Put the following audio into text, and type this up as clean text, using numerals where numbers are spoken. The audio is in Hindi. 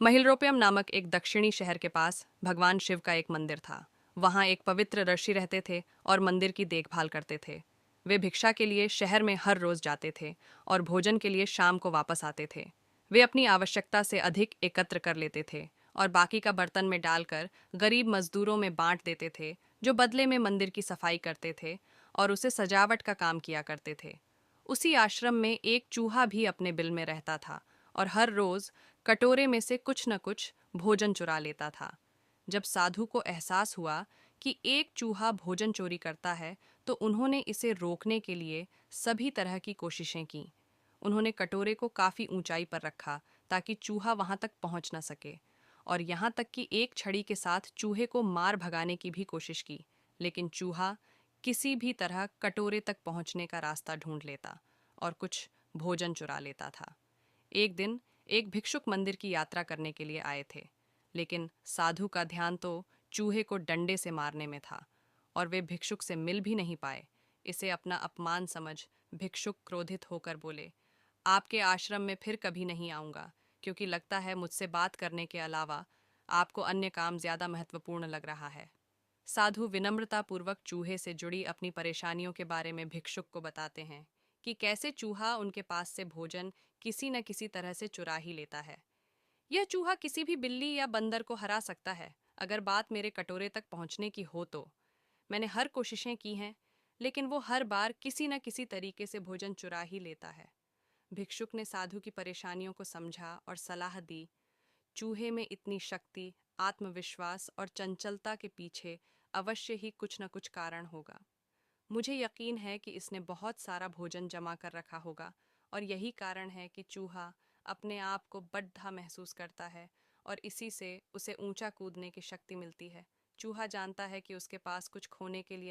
महिलरोपियम नामक एक दक्षिणी शहर के पास भगवान शिव का एक मंदिर था। वहां एक पवित्र ऋषि रहते थे और मंदिर की देखभाल करते थे। वे भिक्षा के लिए शहर में हर रोज जाते थे और भोजन के लिए शाम को वापस आते थे। वे अपनी आवश्यकता से अधिक एकत्र कर लेते थे और बाकी का बर्तन में डालकर गरीब मजदूरों में बांट देते थे, जो बदले में मंदिर की सफाई करते थे और उसे सजावट का काम किया करते थे। उसी आश्रम में एक चूहा भी अपने बिल में रहता था और हर रोज कटोरे में से कुछ न कुछ भोजन चुरा लेता था। जब साधु को एहसास हुआ कि एक चूहा भोजन चोरी करता है, तो उन्होंने इसे रोकने के लिए सभी तरह की कोशिशें की। उन्होंने कटोरे को काफी ऊंचाई पर रखा ताकि चूहा वहां तक पहुंच न सके, और यहाँ तक कि एक छड़ी के साथ चूहे को मार भगाने की भी कोशिश की, लेकिन चूहा किसी भी तरह कटोरे तक पहुंचने का रास्ता ढूंढ लेता और कुछ भोजन चुरा लेता था। एक दिन एक भिक्षुक मंदिर की यात्रा करने के लिए आए थे, लेकिन साधु का ध्यान तो चूहे को डंडे से मारने में था और वे भिक्षुक से मिल भी नहीं पाए। इसे अपना अपमान समझ भिक्षुक क्रोधित होकर बोले, आपके आश्रम में फिर कभी नहीं आऊंगा, क्योंकि लगता है मुझसे बात करने के अलावा आपको अन्य काम ज्यादा महत्वपूर्ण लग रहा है। साधु विनम्रतापूर्वक चूहे से जुड़ी अपनी परेशानियों के बारे में भिक्षुक को बताते हैं कि कैसे चूहा उनके पास से भोजन किसी न किसी तरह से चुरा ही लेता है। यह चूहा किसी भी बिल्ली या बंदर को हरा सकता है, अगर बात मेरे कटोरे तक पहुंचने की हो तो। मैंने हर कोशिशें की हैं, लेकिन वो हर बार किसी न किसी तरीके से भोजन चुरा ही लेता है। भिक्षुक ने साधु की परेशानियों को समझा और सलाह दी, चूहे में इतनी शक्ति, आत्मविश्वास और चंचलता के पीछे अवश्य ही कुछ न कुछ कारण होगा। मुझे यकीन है कि इसने बहुत सारा भोजन जमा कर रखा होगा, और यही कारण है कि चूहा अपने आप को बड़ा महसूस करता है और इसी से उसे ऊंचा कूदने की शक्ति मिलती है। चूहा जानता है कि उसके पास कुछ खोने के लिए